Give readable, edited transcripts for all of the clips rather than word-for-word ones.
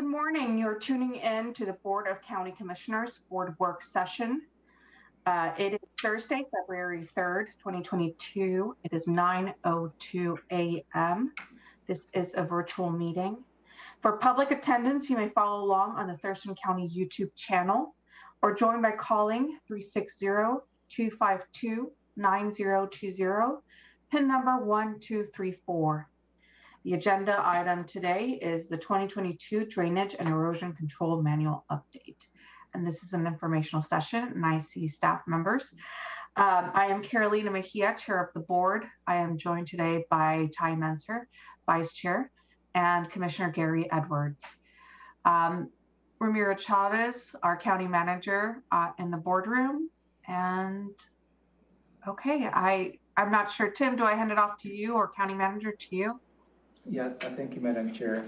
Good morning. You're tuning in to the Board of County Commissioners Board Work Session. It is Thursday, February 3rd, 2022. It is 9:02 a.m. This is a virtual meeting. For public attendance, you may follow along on the Thurston County YouTube channel or join by calling 360-252-9020, PIN number 1234. The agenda item today is the 2022 Drainage and Erosion Control Manual Update. And this is an informational session, and I see staff members. I am Carolina Mejia, Chair of the Board. I am joined today by Ty Menser, Vice Chair, and Commissioner Gary Edwards. Ramiro Chavez, our County Manager, in the boardroom. And okay, I'm not sure, Tim, do I hand it off to you or County Manager to you? Yeah, thank you, Madam Chair.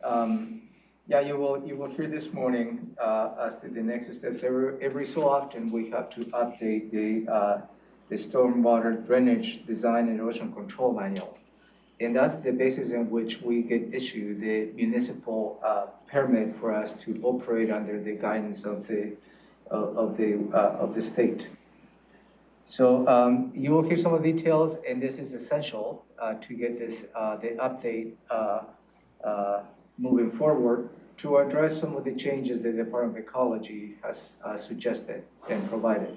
Yeah, you will hear this morning as to the next steps. Every so often we have to update the stormwater drainage design and erosion control manual, and that's the basis in which we get issued the municipal permit for us to operate under the guidance of the state. So you will hear some of the details, and this is essential to get this the update moving forward to address some of the changes the Department of Ecology has suggested and provided.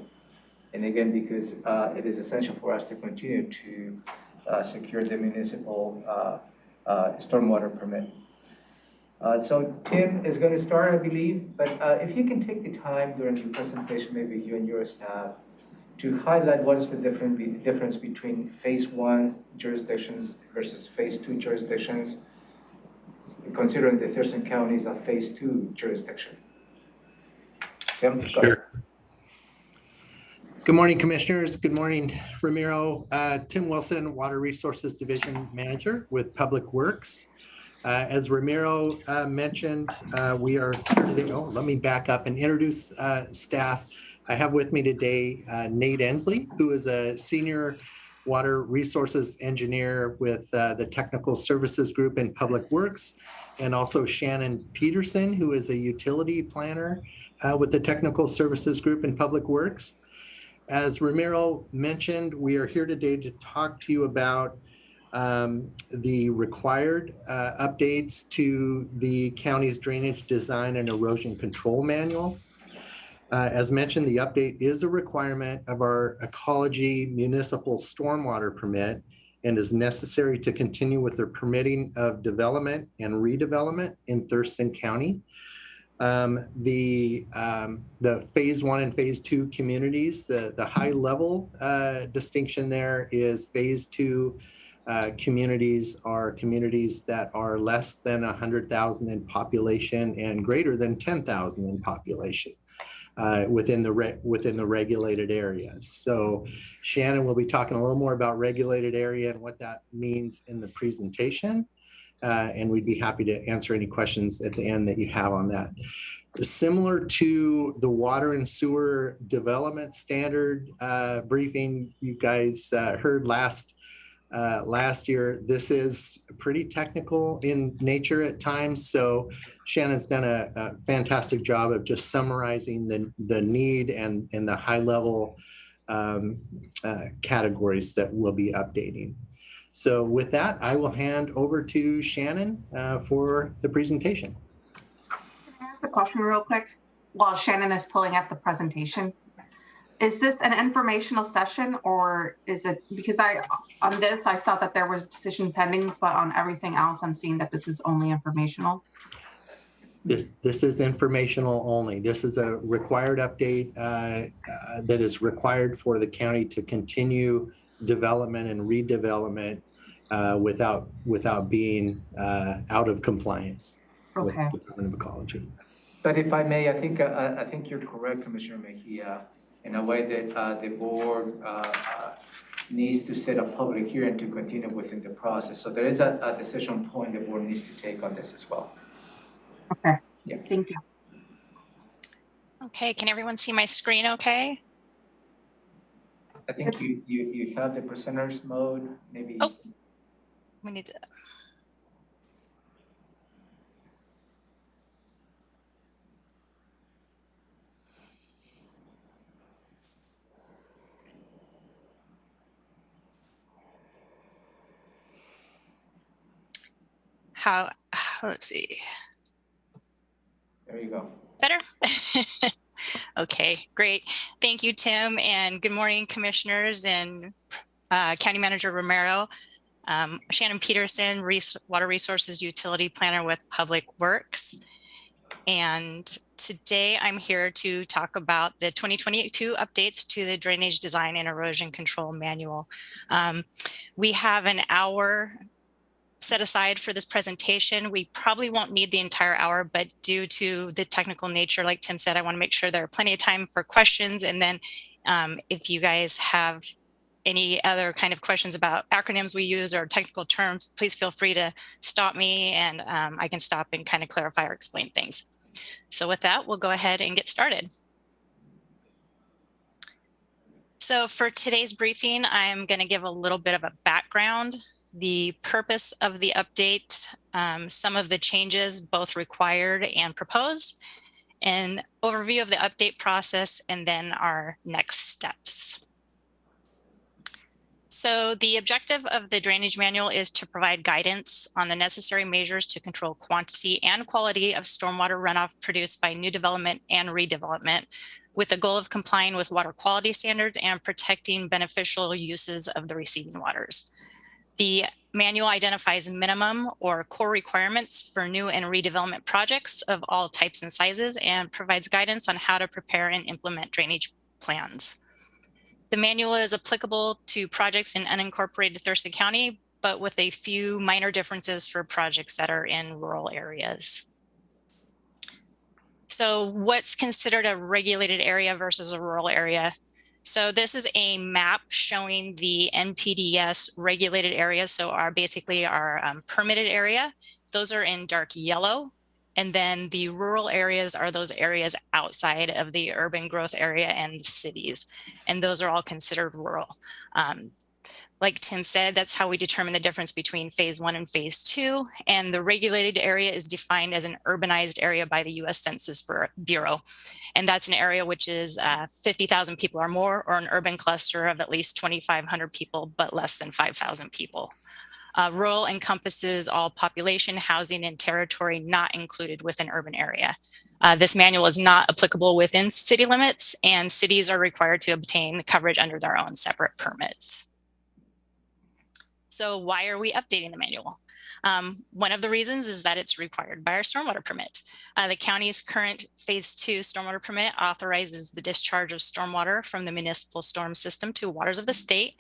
And again, because it is essential for us to continue to secure the municipal stormwater permit. So Tim is going to start, I believe, but if you can take the time during your presentation, maybe you and your staff, to highlight what is the difference between phase 1 jurisdictions versus phase 2 jurisdictions, considering the Thurston County is a phase 2 jurisdiction. Tim, sure. Good morning, Commissioners. Good morning, Ramiro. Tim Wilson, Water Resources Division Manager with Public Works. As Ramiro mentioned, we are here today. Oh, let me back up and introduce staff. I have with me today Nate Ensley, who is a Senior Water Resources Engineer with the Technical Services Group in Public Works, and also Shannon Peterson, who is a Utility Planner with the Technical Services Group in Public Works. As Ramiro mentioned, we are here today to talk to you about the required updates to the county's Drainage Design and Erosion Control Manual. As mentioned, the update is a requirement of our ecology municipal stormwater permit and is necessary to continue with the permitting of development and redevelopment in Thurston County. The phase 1 and phase 2 communities, the high level distinction there is phase 2 communities are communities that are less than 100,000 in population and greater than 10,000 in population. Within the regulated areas. So Shannon will be talking a little more about regulated area and what that means in the presentation. And we'd be happy to answer any questions at the end that you have on that. Similar to the water and sewer development standard briefing you guys heard last year, this is pretty technical in nature at times. So Shannon's done a fantastic job of just summarizing the need and the high level categories that we'll be updating. So with that, I will hand over to Shannon for the presentation. Can I ask a question real quick while Shannon is pulling up the presentation? Is this an informational session, or is it, because on this I saw that there was decision pending, but on everything else I'm seeing that this is only informational? This is informational only. This is a required update that is required for the county to continue development and redevelopment without being out of compliance with the Department of Ecology. but if I may, I think you're correct, Commissioner Mejia, in a way that the board needs to set a public hearing to continue within the process. So there is a decision point the board needs to take on this as well. Okay, yeah. Thank you. Okay, can everyone see my screen okay? I think you have the presenters mode, maybe. Oh, we need to. let's see, There you go. better? Okay, great. Thank you, Tim, and good morning, commissioners and County Manager Romero. Shannon Peterson, Water Resources Utility Planner with Public Works. And today I'm here to talk about the 2022 updates to the Drainage Design and Erosion Control Manual. We have an hour set aside for this presentation. We probably won't need the entire hour, but due to the technical nature, like Tim said, I want to make sure there are plenty of time for questions. And then if you guys have any other kind of questions about acronyms we use or technical terms, please feel free to stop me and I can stop and kind of clarify or explain things. So with that, we'll go ahead and get started. So for today's briefing, I'm going to give a little bit of a background, the purpose of the update, some of the changes both required and proposed, an overview of the update process, and then our next steps. So the objective of the drainage manual is to provide guidance on the necessary measures to control quantity and quality of stormwater runoff produced by new development and redevelopment, with the goal of complying with water quality standards and protecting beneficial uses of the receiving waters. The manual identifies minimum or core requirements for new and redevelopment projects of all types and sizes and provides guidance on how to prepare and implement drainage plans. The manual is applicable to projects in unincorporated Thurston County, but with a few minor differences for projects that are in rural areas. So what's considered a regulated area versus a rural area? So this is a map showing the NPDES regulated areas. So basically our permitted area, those are in dark yellow. And then the rural areas are those areas outside of the urban growth area and the cities. And those are all considered rural. Like Tim said, that's how we determine the difference between phase 1 and phase 2. And the regulated area is defined as an urbanized area by the US Census Bureau. And that's an area which is 50,000 people or more, or an urban cluster of at least 2,500 people, but less than 5,000 people. Rural encompasses all population, housing, and territory not included within urban area. This manual is not applicable within city limits, and cities are required to obtain coverage under their own separate permits. So why are we updating the manual? One of the reasons is that it's required by our stormwater permit. The county's current phase 2 stormwater permit authorizes the discharge of stormwater from the municipal storm system to waters of the state,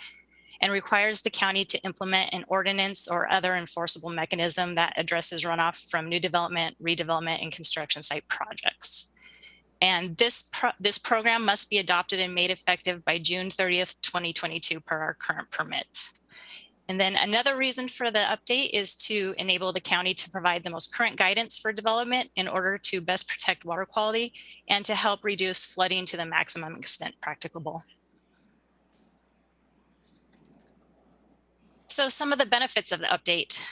and requires the county to implement an ordinance or other enforceable mechanism that addresses runoff from new development, redevelopment, and construction site projects. And this program must be adopted and made effective by June 30th, 2022 per our current permit. And then another reason for the update is to enable the county to provide the most current guidance for development in order to best protect water quality and to help reduce flooding to the maximum extent practicable. So some of the benefits of the update.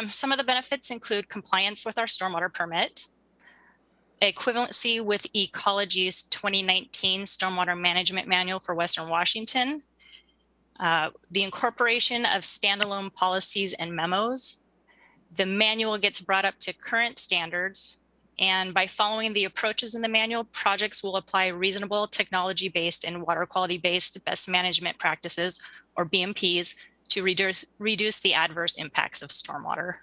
Some of the benefits include compliance with our stormwater permit, equivalency with Ecology's 2019 Stormwater Management Manual for Western Washington, the incorporation of standalone policies and memos. The manual gets brought up to current standards, and by following the approaches in the manual, projects will apply reasonable technology-based and water quality-based best management practices, or BMPs, to reduce the adverse impacts of stormwater.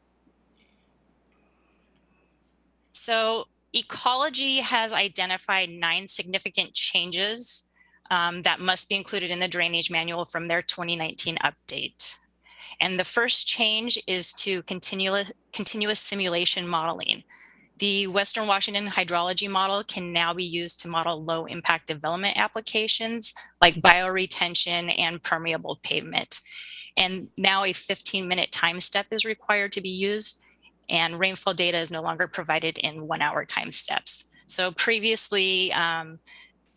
So Ecology has identified 9 significant changes that must be included in the drainage manual from their 2019 update. And the first change is to continuous simulation modeling. The Western Washington hydrology model can now be used to model low impact development applications like bioretention and permeable pavement. And now a 15-minute time step is required to be used, and rainfall data is no longer provided in 1-hour time steps. So previously,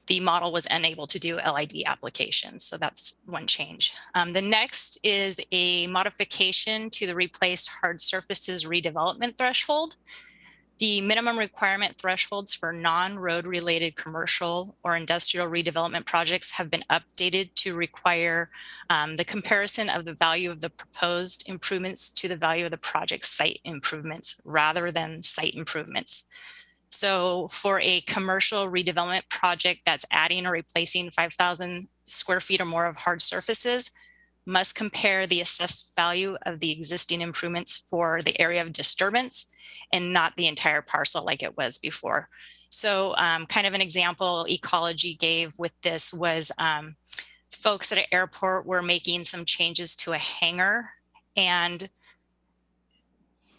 the model was unable to do LID applications. So that's one change. The next is a modification to the replaced hard surfaces redevelopment threshold. The minimum requirement thresholds for non-road related commercial or industrial redevelopment projects have been updated to require the comparison of the value of the proposed improvements to the value of the project site improvements rather than site improvements. So for a commercial redevelopment project that's adding or replacing 5,000 square feet or more of hard surfaces, must compare the assessed value of the existing improvements for the area of disturbance and not the entire parcel like it was before. So kind of an example Ecology gave with this was folks at an airport were making some changes to a hangar, and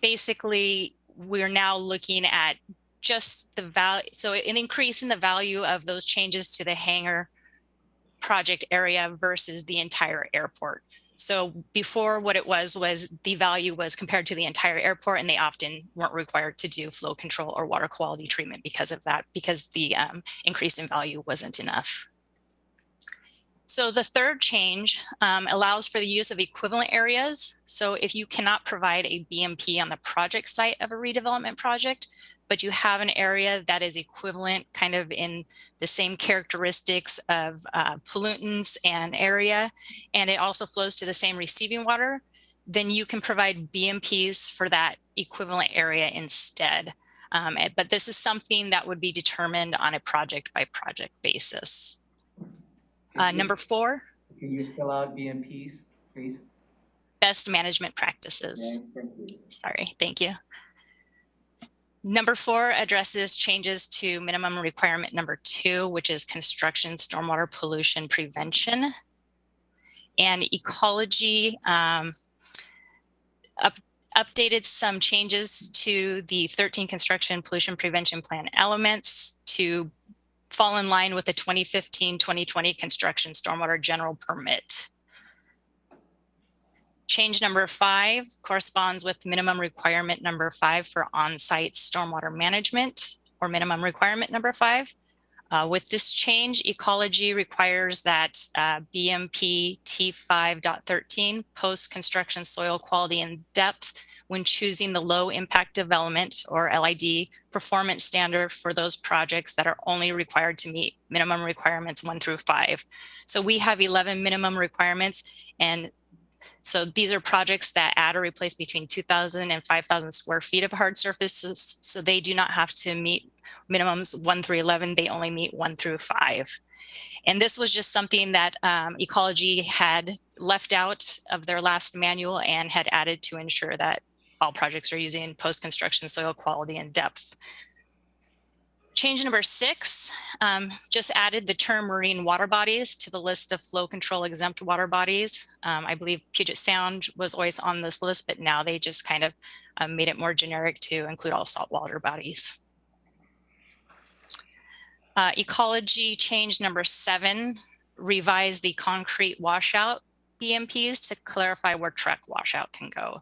basically we're now looking at just the value. So an increase in the value of those changes to the hangar project area versus the entire airport. So before, what it was the value was compared to the entire airport, and they often weren't required to do flow control or water quality treatment because of that, because the increase in value wasn't enough. So the third change allows for the use of equivalent areas. So if you cannot provide a BMP on the project site of a redevelopment project, but you have an area that is equivalent kind of in the same characteristics of pollutants and area, and it also flows to the same receiving water, then you can provide BMPs for that equivalent area instead. But this is something that would be determined on a project by project basis. Number 4. Can you spell out BMPs, please? Best management practices. Yeah, thank you. Sorry, thank you. Number 4 addresses changes to minimum requirement number 2, which is construction stormwater pollution prevention. And Ecology updated some changes to the 13 construction pollution prevention plan elements to fall in line with the 2015-2020 construction stormwater general permit. Change number 5 corresponds with minimum requirement number 5 for on-site stormwater management, or minimum requirement number 5. With this change, Ecology requires that BMP T5.13 post-construction soil quality and depth when choosing the low impact development, or LID, performance standard for those projects that are only required to meet minimum requirements 1 through 5. So we have 11 minimum requirements, and so these are projects that add or replace between 2,000 and 5,000 square feet of hard surfaces. So they do not have to meet minimums 1 through 11. They only meet 1 through 5. And this was just something that Ecology had left out of their last manual and had added to ensure that all projects are using post-construction soil quality and depth. Change number 6 just added the term marine water bodies to the list of flow control exempt water bodies. I believe Puget Sound was always on this list, but now they just kind of made it more generic to include all saltwater bodies. Ecology change number 7 revised the concrete washout BMPs to clarify where truck washout can go.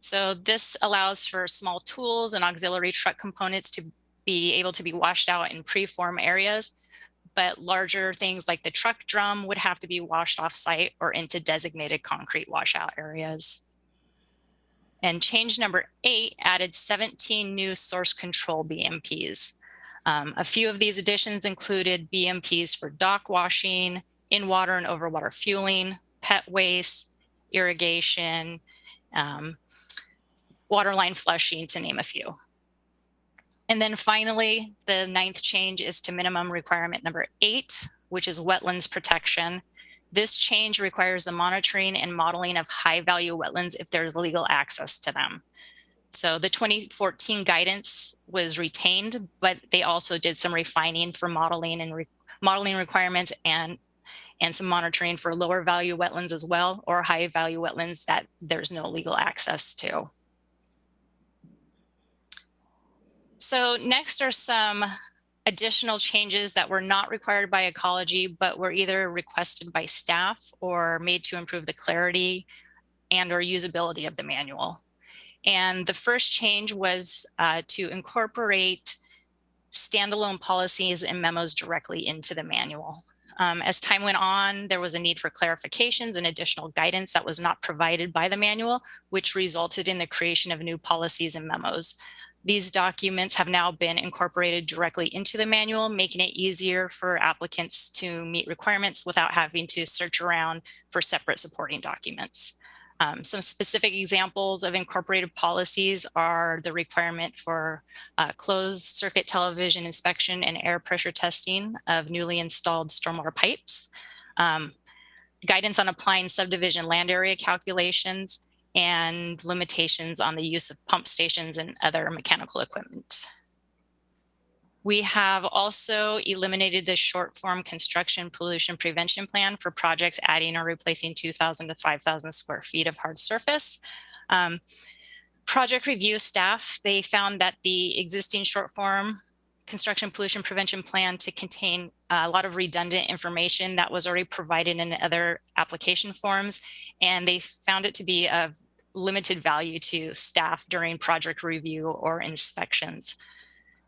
So this allows for small tools and auxiliary truck components to be able to be washed out in preform areas, but larger things like the truck drum would have to be washed off site or into designated concrete washout areas. And change number 8 added 17 new source control BMPs. A few of these additions included BMPs for dock washing, in water and over water fueling, pet waste, irrigation, water line flushing, to name a few. And then finally, the 9th change is to minimum requirement number 8, which is wetlands protection. This change requires the monitoring and modeling of high value wetlands if there's legal access to them. So the 2014 guidance was retained, but they also did some refining for modeling and modeling requirements and some monitoring for lower value wetlands as well, or high value wetlands that there's no legal access to. So next are some additional changes that were not required by Ecology, but were either requested by staff or made to improve the clarity and or usability of the manual. And the first change was to incorporate standalone policies and memos directly into the manual. As time went on, there was a need for clarifications and additional guidance that was not provided by the manual, which resulted in the creation of new policies and memos. These documents have now been incorporated directly into the manual, making it easier for applicants to meet requirements without having to search around for separate supporting documents. Some specific examples of incorporated policies are the requirement for closed circuit television inspection and air pressure testing of newly installed stormwater pipes, guidance on applying subdivision land area calculations, and limitations on the use of pump stations and other mechanical equipment. We have also eliminated the short form construction pollution prevention plan for projects adding or replacing 2,000 to 5,000 square feet of hard surface. Project review staff, they found that the existing short form construction pollution prevention plan to contain a lot of redundant information that was already provided in other application forms, and they found it to be of limited value to staff during project review or inspections.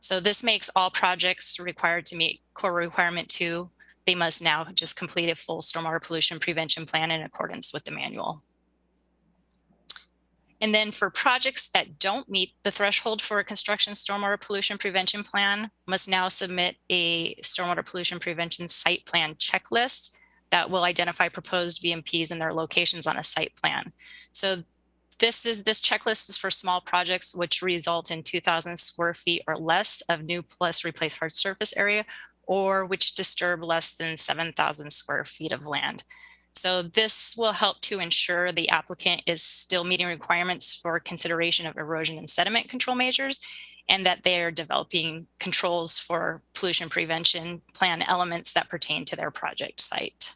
So this makes all projects required to meet core requirement 2. They must now just complete a full stormwater pollution prevention plan in accordance with the manual. And then for projects that don't meet the threshold for a construction stormwater pollution prevention plan, must now submit a stormwater pollution prevention site plan checklist that will identify proposed VMPs and their locations on a site plan. So this checklist is for small projects which result in 2,000 square feet or less of new plus replace hard surface area, or which disturb less than 7,000 square feet of land. So this will help to ensure the applicant is still meeting requirements for consideration of erosion and sediment control measures, and that they are developing controls for pollution prevention plan elements that pertain to their project site.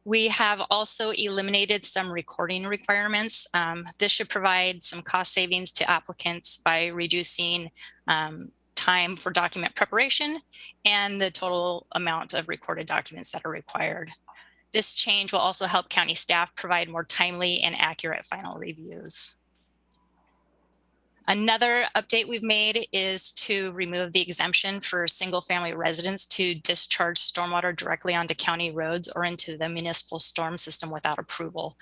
We have also eliminated some recording requirements. This should provide some cost savings to applicants by reducing time for document preparation and the total amount of recorded documents that are required. This change will also help county staff provide more timely and accurate final reviews. Another update we've made is to remove the exemption for single-family residents to discharge stormwater directly onto county roads or into the municipal storm system without approval.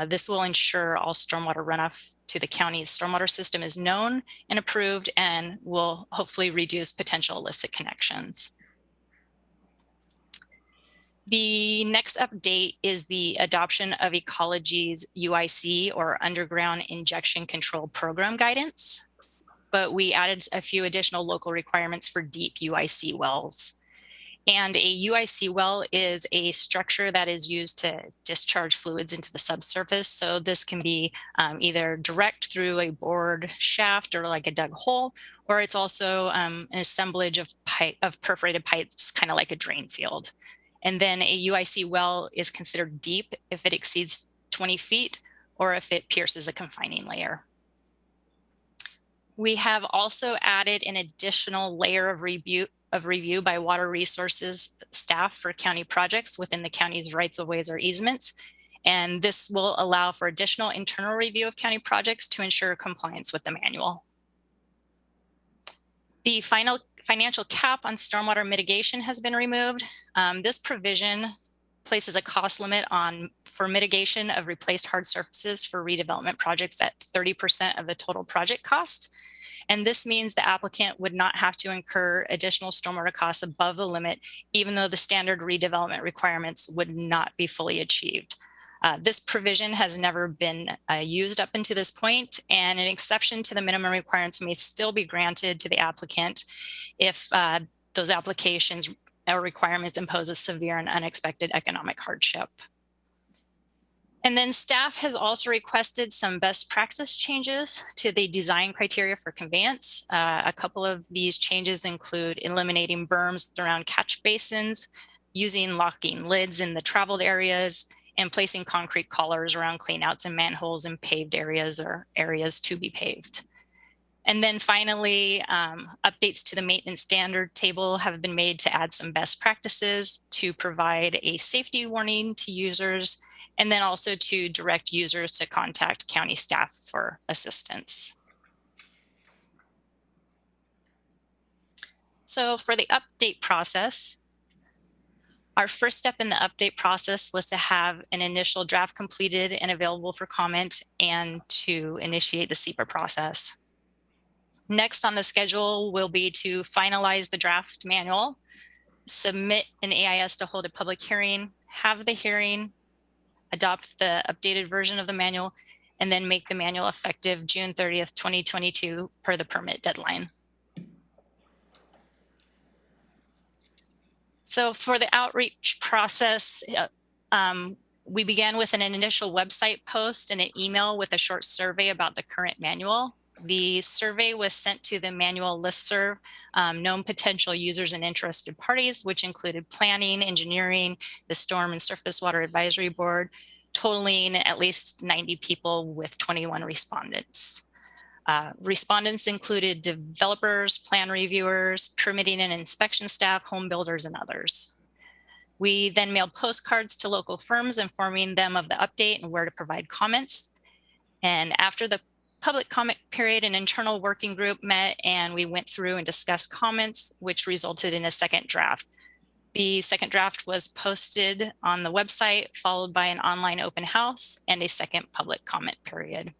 This will ensure all stormwater runoff to the county's stormwater system is known and approved, and will hopefully reduce potential illicit connections. The next update is the adoption of Ecology's UIC, or Underground Injection Control Program guidance, but we added a few additional local requirements for deep UIC wells. And a UIC well is a structure that is used to discharge fluids into the subsurface. So this can be either direct through a bored shaft or like a dug hole, or it's also an assemblage of perforated pipes, kind of like a drain field. And then a UIC well is considered deep if it exceeds 20 feet or if it pierces a confining layer. We have also added an additional layer of review by water resources staff for county projects within the county's rights of ways or easements. And this will allow for additional internal review of county projects to ensure compliance with the manual. The final financial cap on stormwater mitigation has been removed. This provision places a cost limit for mitigation of replaced hard surfaces for redevelopment projects at 30% of the total project cost. And this means the applicant would not have to incur additional stormwater costs above the limit, even though the standard redevelopment requirements would not be fully achieved. This provision has never been used up until this point, and an exception to the minimum requirements may still be granted to the applicant if those applications or requirements impose a severe and unexpected economic hardship. And then staff has also requested some best practice changes to the design criteria for conveyance. A couple of these changes include eliminating berms around catch basins, using locking lids in the traveled areas, and placing concrete collars around cleanouts and manholes in paved areas or areas to be paved. And then finally, updates to the maintenance standard table have been made to add some best practices, to provide a safety warning to users, and then also to direct users to contact county staff for assistance. So for the update process, our first step in the update process was to have an initial draft completed and available for comment and to initiate the SEPA process. Next on the schedule will be to finalize the draft manual, submit an AIS to hold a public hearing, have the hearing, adopt the updated version of the manual, and then make the manual effective June 30th, 2022 per the permit deadline. So for the outreach process, we began with an initial website post and an email with a short survey about the current manual. The survey was sent to the manual listserv, known potential users and interested parties, which included planning, engineering, the Storm and Surface Water Advisory Board, totaling at least 90 people with 21 respondents. Respondents included developers, plan reviewers, permitting and inspection staff, home builders, and others. We then mailed postcards to local firms informing them of the update and where to provide comments. And after the public comment period, an internal working group met and we went through and discussed comments, which resulted in a second draft. The second draft was posted on the website, followed by an online open house and a second public comment period.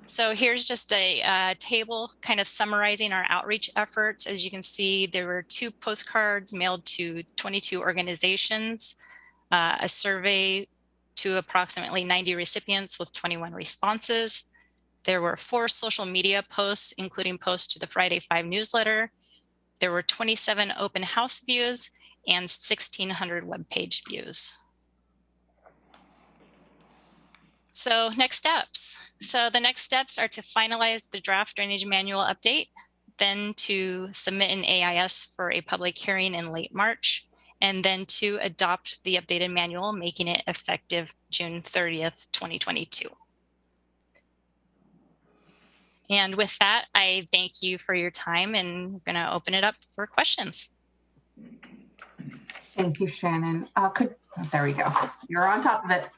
So here's just a table kind of summarizing our outreach efforts. As you can see, there were 2 postcards mailed to 22 organizations, a survey to approximately 90 recipients with 21 responses. There were 4 social media posts, including posts to the Friday 5 newsletter. There were 27 open house views and 1,600 webpage views. So next steps. So the next steps are to finalize the draft drainage manual update, then to submit an AIS for a public hearing in late March, and then to adopt the updated manual, making it effective June 30th, 2022. And with that, I thank you for your time and I'm going to open it up for questions. Thank you, Shannon. There we go. You're on top of it.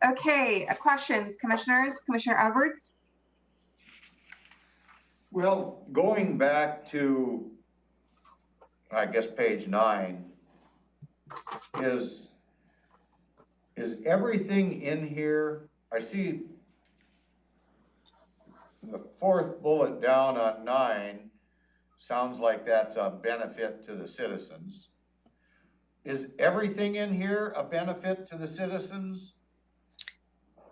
Okay, questions, commissioners? Commissioner Edwards? Well, going back to, I guess, page 9, is everything in here? I see the 4th bullet down on 9 sounds like that's a benefit to the citizens. Is everything in here a benefit to the citizens?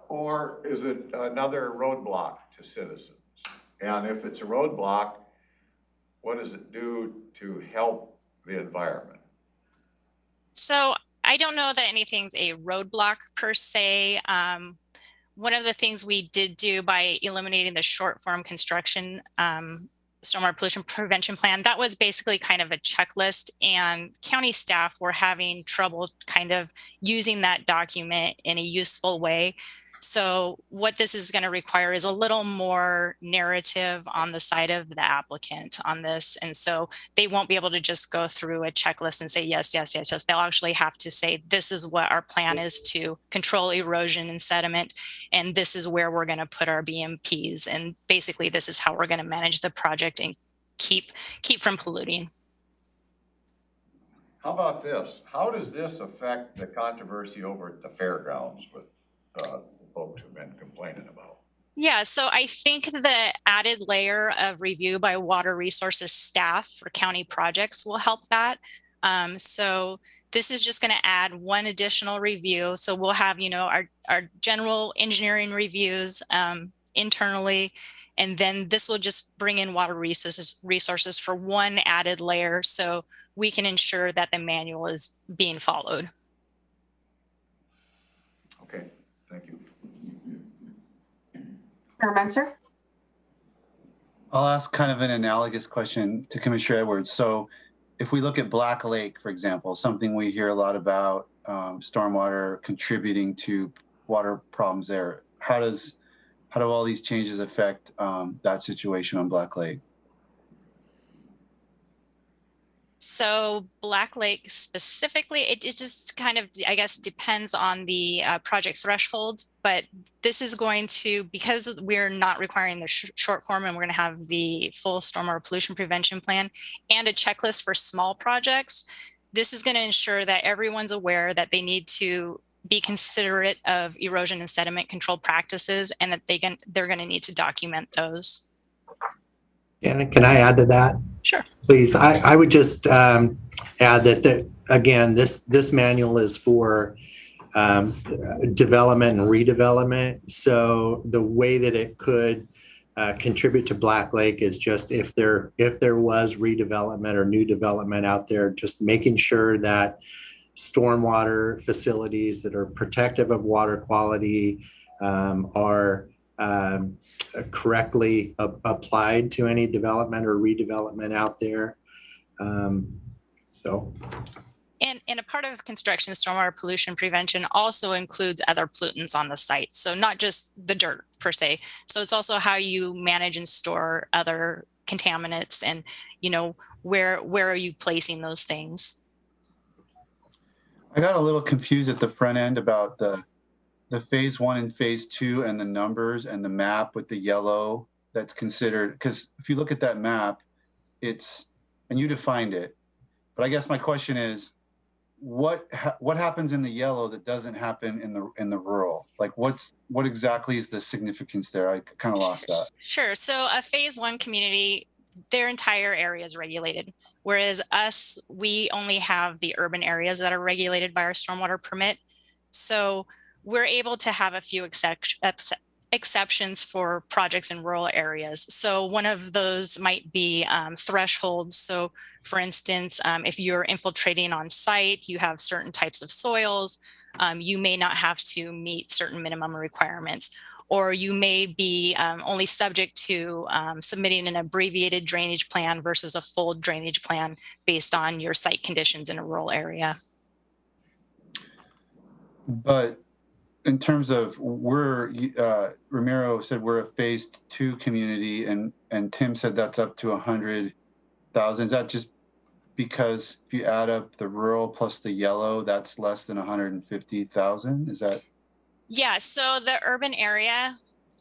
Or is it another roadblock to citizens? And if it's a roadblock, what does it do to help the environment? So I don't know that anything's a roadblock per se. One of the things we did do by eliminating the short form construction stormwater pollution prevention plan, that was basically kind of a checklist, and county staff were having trouble kind of using that document in a useful way. So what this is going to require is a little more narrative on the side of the applicant on this. And so they won't be able to just go through a checklist and say, yes, yes, yes, yes. They'll actually have to say, this is what our plan is to control erosion and sediment. And this is where we're going to put our BMPs. And basically, this is how we're going to manage the project and keep from polluting. How about this? How does this affect the controversy over at the fairgrounds with folks have been complaining about? Yeah, so I think the added layer of review by water resources staff for county projects will help that. So this is just going to add one additional review. So we'll have, our general engineering reviews internally, and then this will just bring in water resources for one added layer, so we can ensure that the manual is being followed. Okay, thank you. Chair Menser? I'll ask kind of an analogous question to Commissioner Edwards. So if we look at Black Lake, for example, something we hear a lot about, stormwater contributing to water problems there, how do all these changes affect that situation on Black Lake? So Black Lake specifically, it just kind of, I guess, depends on the project thresholds, but this is going to, because we're not requiring the short form and we're going to have the full stormwater pollution prevention plan and a checklist for small projects, this is going to ensure that everyone's aware that they need to be considerate of erosion and sediment control practices, and that they're going to need to document those. And can I add to that? Sure. Please, I would just add that again, this manual is for development and redevelopment. So the way that it could contribute to Black Lake is just if there was redevelopment or new development out there, just making sure that stormwater facilities that are protective of water quality are correctly applied to any development or redevelopment out there. And a part of construction stormwater pollution prevention also includes other pollutants on the site. So not just the dirt per se. So it's also how you manage and store other contaminants, and where are you placing those things? I got a little confused at the front end about the phase 1 and phase 2 and the numbers and the map with the yellow that's considered, because if you look at that map, and you defined it, but I guess my question is, what happens in the yellow that doesn't happen in the rural? Like what exactly is the significance there? I kind of lost that. Sure. So a phase 1 community, their entire area is regulated, whereas we only have the urban areas that are regulated by our stormwater permit. So we're able to have a few exceptions for projects in rural areas. So one of those might be thresholds. So for instance, if you're infiltrating on site, you have certain types of soils, you may not have to meet certain minimum requirements, or you may be only subject to submitting an abbreviated drainage plan versus a full drainage plan based on your site conditions in a rural area. But in terms of Ramiro said we're a phase 2 community, and Tim said that's up to 100,000. Is that just because if you add up the rural plus the yellow, that's less than 150,000? Is that? Yeah, so the urban area,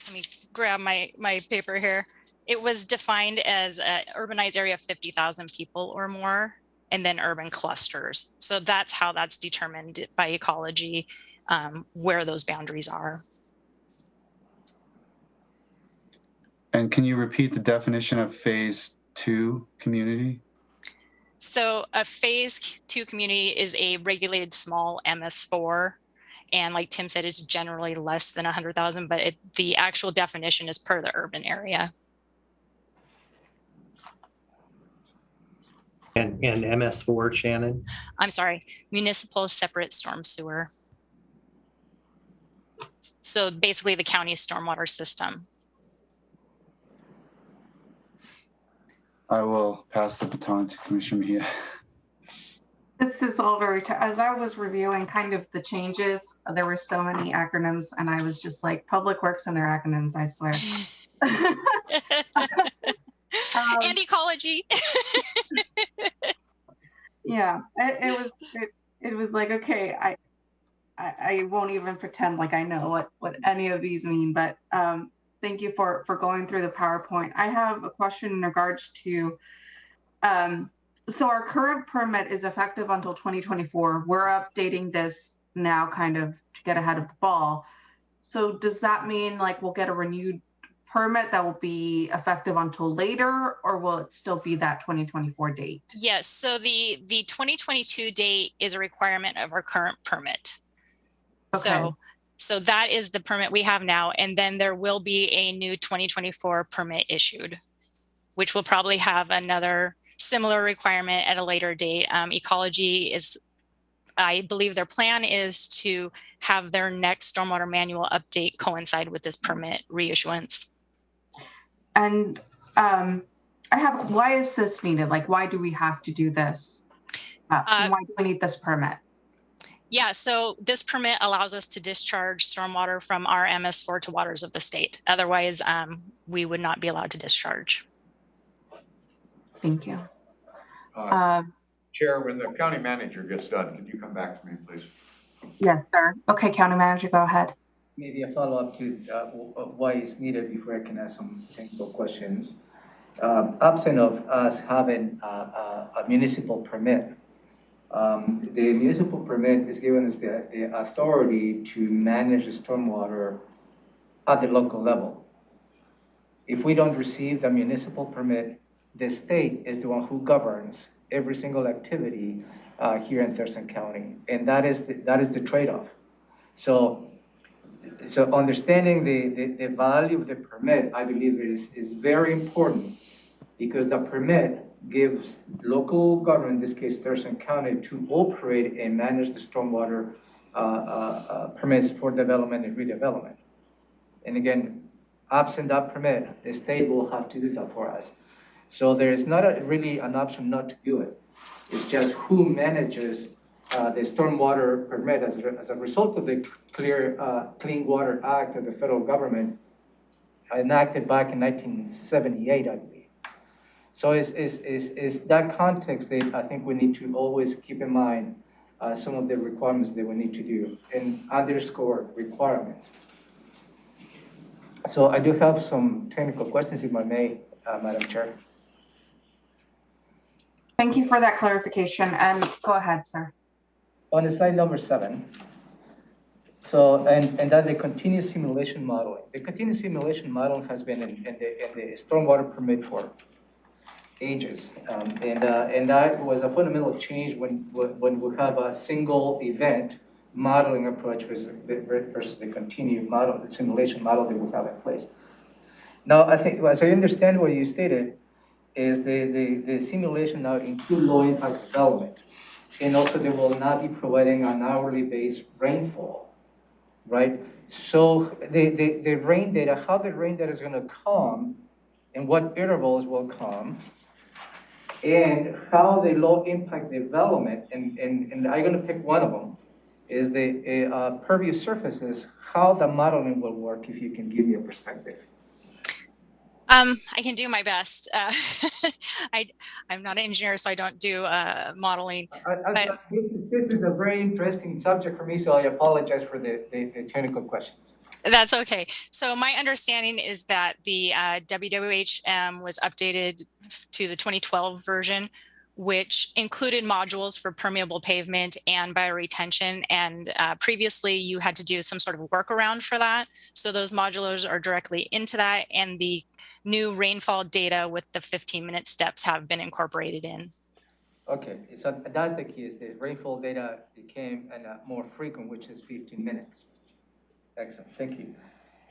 let me grab my paper here. It was defined as an urbanized area of 50,000 people or more, and then urban clusters. So that's how that's determined by ecology, where those boundaries are. And can you repeat the definition of phase 2 community? So a phase 2 community is a regulated small MS4. And like Tim said, it's generally less than 100,000, but the actual definition is per the urban area. And MS4, Shannon? I'm sorry, municipal separate storm sewer. So basically the county's stormwater system. I will pass the baton to Commissioner Mejia. This is all very, as I was reviewing kind of the changes, there were so many acronyms, and I was just like, Public Works and their acronyms, I swear. And ecology. Yeah, it was like, okay, I won't even pretend like I know what any of these mean, but thank you for going through the PowerPoint. I have a question in regards to, so our current permit is effective until 2024. We're updating this now kind of to get ahead of the ball. So does that mean like we'll get a renewed permit that will be effective until later, or will it still be that 2024 date? Yes, so the 2022 date is a requirement of our current permit. Okay. So that is the permit we have now, and then there will be a new 2024 permit issued, which will probably have another similar requirement at a later date. Ecology is, I believe their plan is to have their next stormwater manual update coincide with this permit reissuance. And why is this needed? Like, why do we have to do this? Why do we need this permit? Yeah, so this permit allows us to discharge stormwater from our MS4 to waters of the state. Otherwise, we would not be allowed to discharge. Thank you. Chair, when the county manager gets done, can you come back to me, please? Yes, sir. Okay, County Manager, go ahead. Maybe a follow-up to why it's needed before I can ask some technical questions. Absent of us having a municipal permit, The municipal permit is giving us the authority to manage the stormwater at the local level. If we don't receive the municipal permit, the state is the one who governs every single activity here in Thurston County, and that is the trade-off. So understanding the value of the permit, I believe is very important, because the permit gives local government, in this case Thurston County, to operate and manage the stormwater permits for development and redevelopment. And again, absent that permit, the state will have to do that for us. So there is not really an option not to do it. It's just who manages the stormwater permit as a result of the Clean Water Act of the federal government enacted back in 1978, I believe. So it's that context that I think we need to always keep in mind some of the requirements that we need to do and underscore requirements. So I do have some technical questions, if I may, Madam Chair. Thank you for that clarification, and go ahead, sir. On slide number 7, so, and that the continuous simulation modeling. The continuous simulation model has been in the stormwater permit for ages. And that was a fundamental change when we have a single event modeling approach versus the continued model, the simulation model that we have in place. Now, I think, as I understand what you stated, is the simulation now include low impact development. And also they will not be providing an hourly based rainfall, right? So the rain data, how the rain data is gonna come and what intervals will come, and how the low impact development, and I'm gonna pick one of them, is the pervious surfaces, how the modeling will work, if you can give me a perspective. I can do my best. I'm not an engineer, so I don't do modeling. This is a very interesting subject for me, so I apologize for the technical questions. That's okay. So my understanding is that the WWHM was updated to the 2012 version, which included modules for permeable pavement and bioretention. And previously you had to do some sort of workaround for that. So those modulars are directly into that, and the new rainfall data with the 15-minute steps have been incorporated in. Okay, so that's the key, is the rainfall data became more frequent, which is 15 minutes. Excellent, thank you.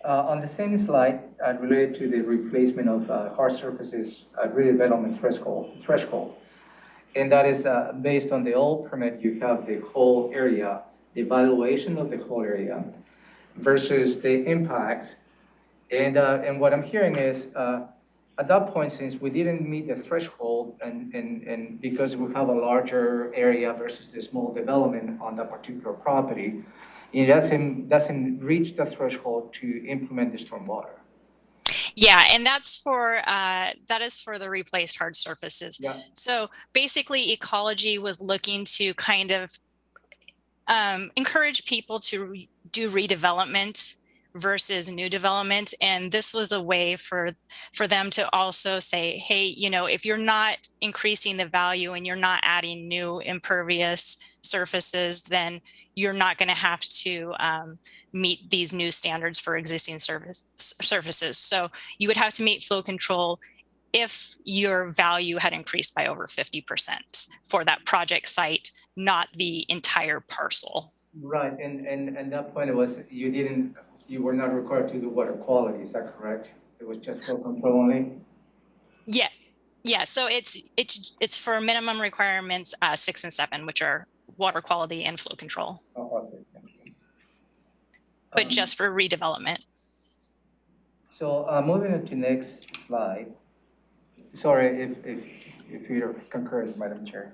On the same slide, related to the replacement of hard surfaces redevelopment threshold. And that is based on the old permit, you have the whole area, the evaluation of the whole area versus the impacts. And what I'm hearing is, at that point, since we didn't meet the threshold and because we have a larger area versus the small development on that particular property, it doesn't reach the threshold to implement the stormwater. Yeah, and that is for the replaced hard surfaces. Yeah. So basically, ecology was looking to kind of encourage people to do redevelopment versus new development, and this was a way for them to also say, hey, you know, if you're not increasing the value and you're not adding new impervious surfaces, then you're not going to have to meet these new standards for existing surfaces. So you would have to meet flow control if your value had increased by over 50% for that project site, not the entire parcel. Right, and that point was you were not required to do water quality, is that correct? It was just flow control only? Yeah. So it's for minimum requirements 6 and 7, which are water quality and flow control. Oh, okay, thank you. But just for redevelopment. So moving on to next slide. Sorry if Peter concurs, Madam Chair.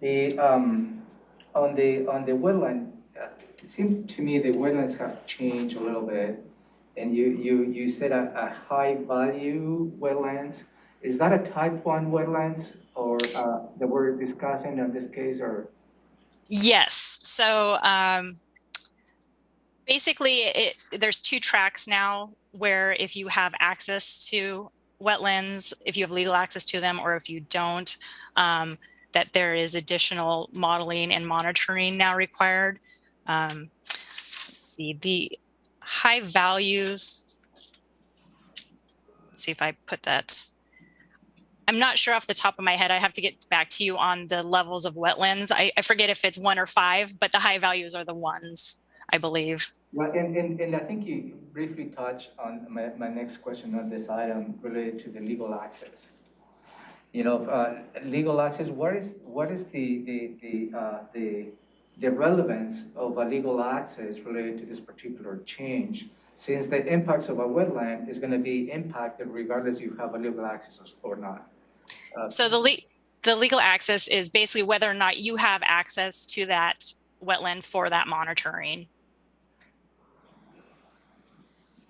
The on the wetland. It seemed to me the wetlands have changed a little bit, and you said a high value wetlands. Is that a type 1 wetlands, or that we're discussing in this case, or? Yes. So basically, there's 2 tracks now where if you have access to wetlands, if you have legal access to them, or if you don't, that there is additional modeling and monitoring now required. Let's see, the high values, let's see if I put that. I'm not sure off the top of my head. I have to get back to you on the levels of wetlands. I forget if it's 1 or 5, but the high values are the ones, I believe. Well, and I think you briefly touched on my next question on this item related to the legal access. You know, legal access, what is the relevance of a legal access related to this particular change? Since the impacts of a wetland is going to be impacted regardless if you have a legal access or not. So the legal access is basically whether or not you have access to that wetland for that monitoring.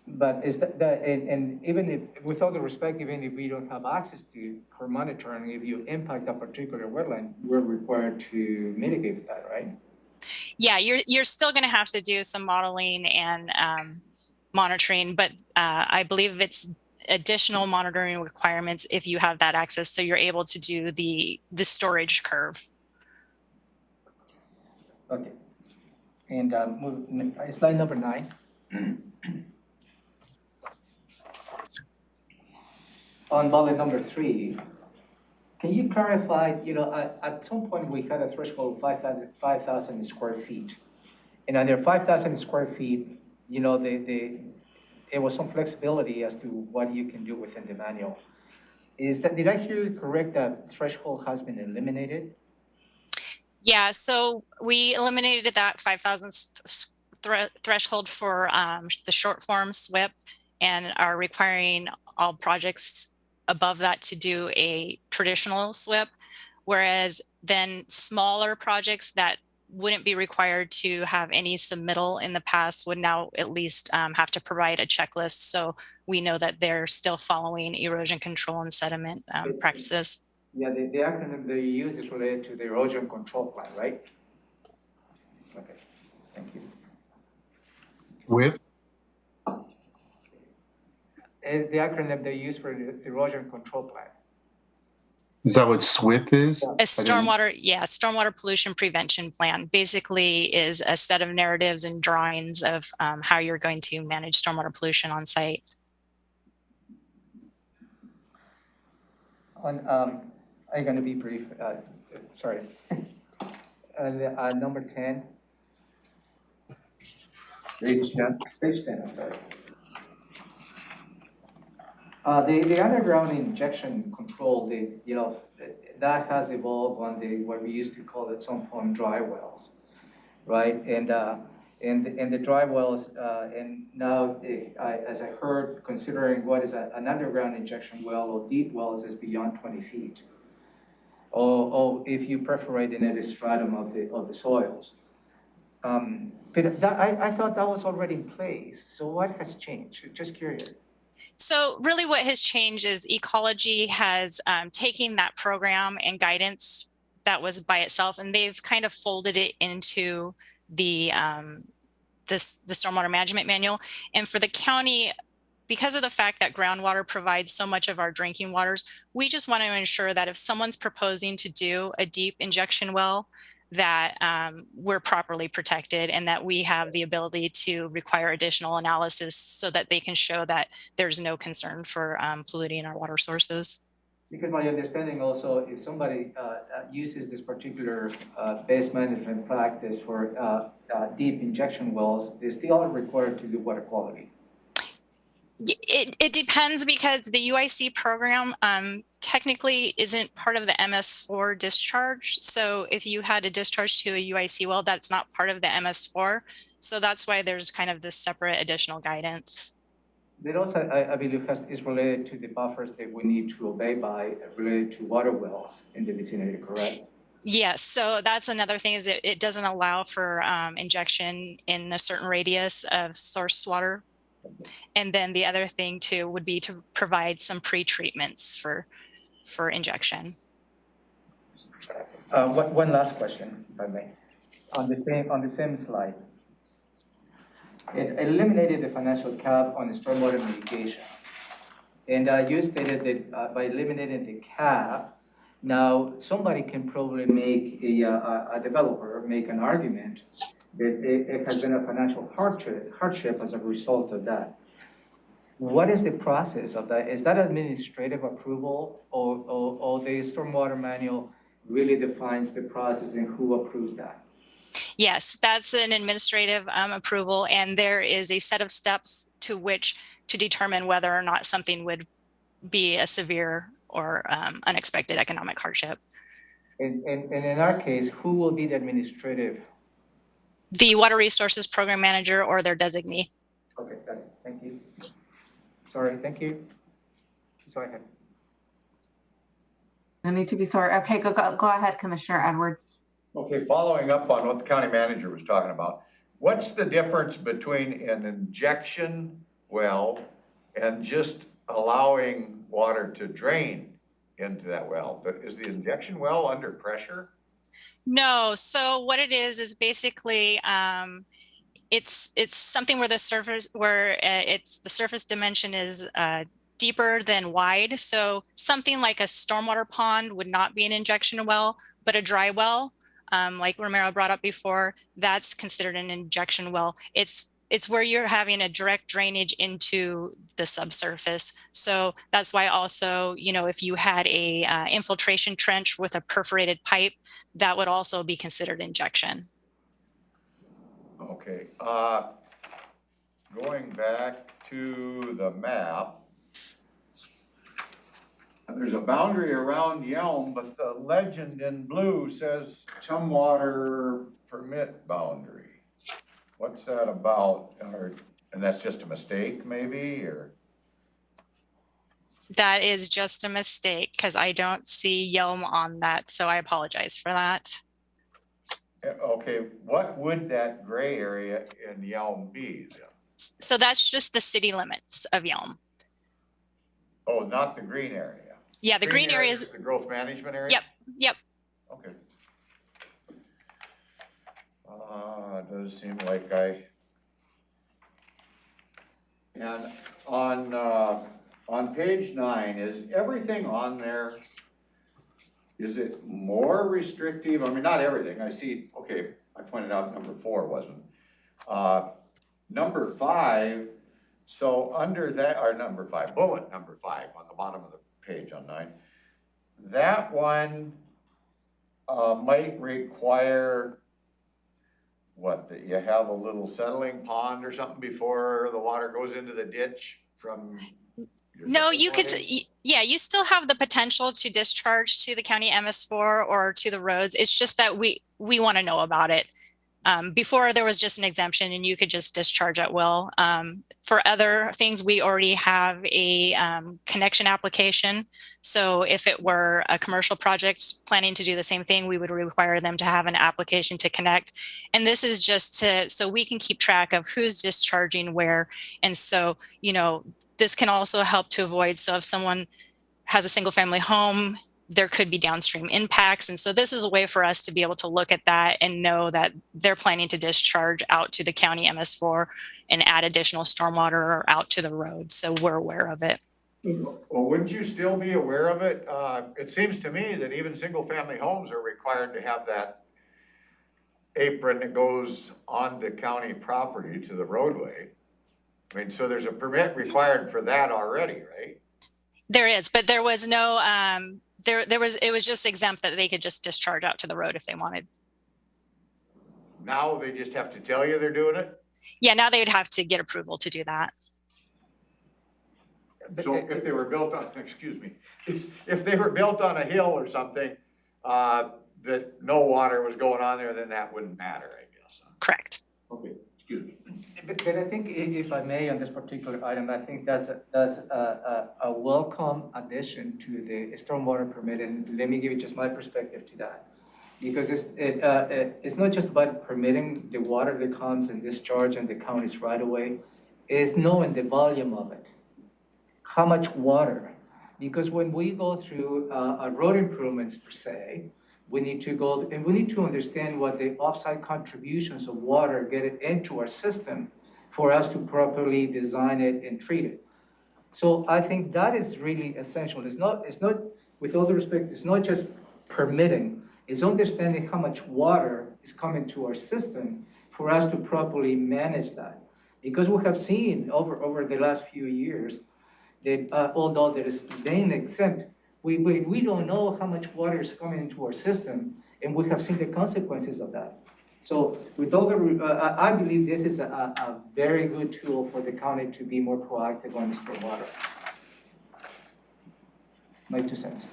But is that and even if, with all the respect, even if we don't have access to for monitoring, if you impact a particular wetland, we're required to mitigate that, right? Yeah, you're still going to have to do some modeling and monitoring, but I believe it's additional monitoring requirements if you have that access, so you're able to do the storage curve. Okay. And slide number 9. On bullet number 3, can you clarify, you know, at some point we had a threshold of 5,000 square feet. And under 5,000 square feet, you know, there was some flexibility as to what you can do within the manual. Did I hear you correct that threshold has been eliminated? Yeah, so we eliminated that 5,000 threshold for the short form SWIP and are requiring all projects above that to do a traditional SWIP, whereas then smaller projects that wouldn't be required to have any submittal in the past would now at least have to provide a checklist, so we know that they're still following erosion control and sediment practices. Yeah, the acronym they use is related to the erosion control plan, right? Okay, thank you. WIP? Is the acronym they use for the erosion control plan? Is that what SWIP is? A stormwater pollution prevention plan basically is a set of narratives and drawings of how you're going to manage stormwater pollution on site. I'm going to be brief. Sorry. Number 10. Page 10, I'm sorry. The underground injection control, that has evolved on what we used to call at some point dry wells, right? And the dry wells, and now as I heard, considering what is an underground injection well or deep wells is beyond 20 feet. Or if you perforate in a stratum of the soils. But I thought that was already in place. So what has changed? Just curious. So really what has changed is ecology has taken that program and guidance that was by itself, and they've kind of folded it into the stormwater management manual. And for the county, because of the fact that groundwater provides so much of our drinking waters, we just want to ensure that if someone's proposing to do a deep injection well, that we're properly protected and that we have the ability to require additional analysis so that they can show that there's no concern for polluting our water sources. Because my understanding also, if somebody uses this particular base management practice for deep injection wells, they still are required to do water quality. It depends, because the UIC program technically isn't part of the MS4 discharge. So if you had a discharge to a UIC well, that's not part of the MS4. So that's why there's kind of this separate additional guidance. It also, I believe, is related to the buffers that we need to obey by related to water wells in the vicinity, correct? Yes, so that's another thing, is it doesn't allow for injection in a certain radius of source water. And then the other thing too would be to provide some pre-treatments for injection. One last question, if I may. On the same slide, it eliminated the financial cap on stormwater mitigation, and you stated that by eliminating the cap, Now, somebody can probably make a developer make an argument that it has been a financial hardship as a result of that. What is the process of that? Is that administrative approval or the stormwater manual really defines the process and who approves that? Yes, that's an administrative approval, and there is a set of steps to determine whether or not something would be a severe or unexpected economic hardship. And in our case, who will be the administrative? The Water Resources Program Manager or their designee. Okay, got it. Thank you. Sorry, thank you. Sorry. No need to be sorry. Okay, go ahead, Commissioner Edwards. Okay, following up on what the county manager was talking about, what's the difference between an injection well and just allowing water to drain into that well? Is the injection well under pressure? No, so what it is basically it's something where the surface dimension is deeper than wide. So something like a stormwater pond would not be an injection well, but a dry well, like Romero brought up before, that's considered an injection well. It's where you're having a direct drainage into the subsurface. So that's why also, if you had a infiltration trench with a perforated pipe, that would also be considered injection. Okay, going back to the map, there's a boundary around Yelm, but the legend in blue says Tumwater permit boundary. What's that about? And that's just a mistake maybe, or? That is just a mistake because I don't see Yelm on that. So I apologize for that. Okay, what would that gray area in Yelm be then? So that's just the city limits of Yelm. Oh, not the green area? Yeah, the green area is the growth management area? Yep. Okay. It does seem like and on page 9, is everything on there, is it more restrictive? I mean, not everything. I see, okay, I pointed out number 4 wasn't. Number 5, so under that, or number 5, bullet number 5 on the bottom of the page on 9, that one might require what, that you have a little settling pond or something before the water goes into the ditch from your No, you could, facility? yeah, you still have the potential to discharge to the county MS4 or to the roads. It's just that we want to know about it. Before there was just an exemption and you could just discharge at will. For other things, we already have a connection application. So if it were a commercial project planning to do the same thing, we would require them to have an application to connect. And this is just so we can keep track of who's discharging where. And so, this can also help to avoid. So if someone has a single family home, there could be downstream impacts. And so this is a way for us to be able to look at that and know that they're planning to discharge out to the county MS4 and add additional stormwater out to the road. So we're aware of it. Well, wouldn't you still be aware of it? It seems to me that even single family homes are required to have that apron that goes onto county property to the roadway. I mean, so there's a permit required for that already, right? There is, but there was no, it was just exempt that they could just discharge out to the road if they wanted. Now they just have to tell you they're doing it? Yeah, now they would have to get approval to do that. So if they were built on, excuse me, if they were built on a hill or something, that no water was going on there, then that wouldn't matter, I guess. Correct. Okay, excuse me. But I think if I may, on this particular item, I think that's a welcome addition to the stormwater permit, and let me give you just my perspective to that. Because it's not just about permitting the water that comes and discharge in the county's right of way, it's knowing the volume of it. How much water? Because when we go through road improvements per se, we need to go and we need to understand what the offsite contributions of water get it into our system for us to properly design it and treat it. So I think that is really essential. It's not, with all due respect, it's not just permitting, it's understanding how much water is coming to our system for us to properly manage that. Because we have seen over the last few years that although there is being exempt, we don't know how much water is coming into our system, and we have seen the consequences of that. So with all I believe this is a very good tool for the county to be more proactive on stormwater. My 2 cents.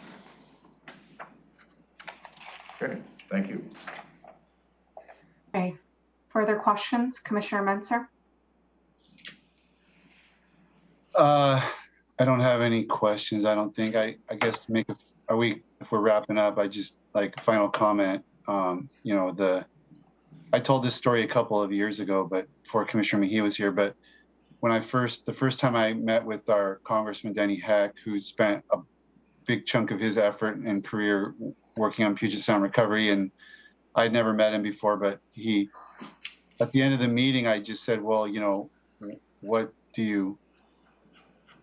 Okay, thank you. Okay, further questions, Commissioner Menser? I don't have any questions. I don't think. I guess to make if we're wrapping up, I just like a final comment. I told this story a couple of years ago, but before Commissioner Mejia was here. But when the first time I met with our Congressman Denny Heck, who spent a big chunk of his effort and career working on Puget Sound recovery, and I'd never met him before, but at the end of the meeting, I just said, well,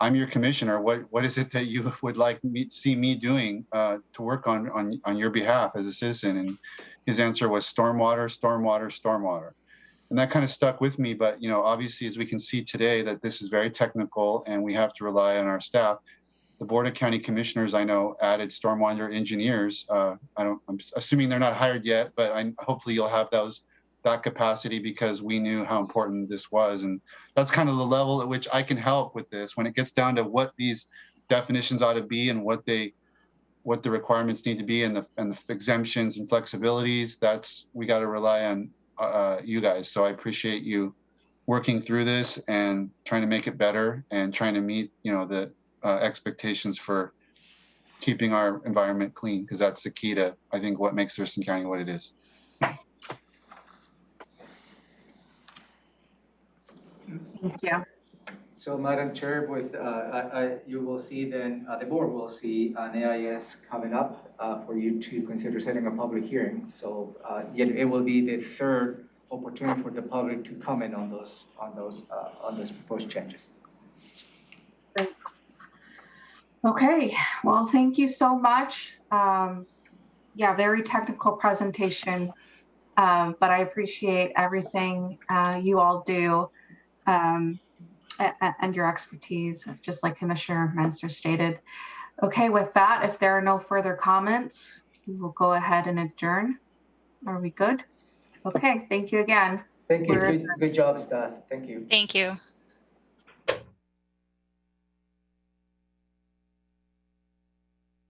I'm your commissioner. What is it that you would like see me doing to work on your behalf as a citizen? And his answer was stormwater, stormwater, stormwater. And that kind of stuck with me. But, obviously, as we can see today, that this is very technical and we have to rely on our staff. The Board of County Commissioners, I know, added stormwater engineers. I'm assuming they're not hired yet, but hopefully you'll have that capacity, because we knew how important this was. And that's kind of the level at which I can help with this. When it gets down to what these definitions ought to be and what the requirements need to be, and the exemptions and flexibilities, we got to rely on you guys. So I appreciate you working through this and trying to make it better and trying to meet, the expectations for keeping our environment clean, because that's the key to, I think, what makes Thurston County what it is. Thank you. So, Madam Chair, you will see then, the board will see an AIS coming up for you to consider setting a public hearing. So, it will be the third opportunity for the public to comment on those proposed changes. Great. Okay, well, thank you so much. Very technical presentation, but I appreciate everything you all do. And your expertise, just like Commissioner Menser stated. Okay, with that, if there are no further comments, we will go ahead and adjourn. Are we good? Okay, thank you again. Thank you. Good job, staff. Thank you. Thank you.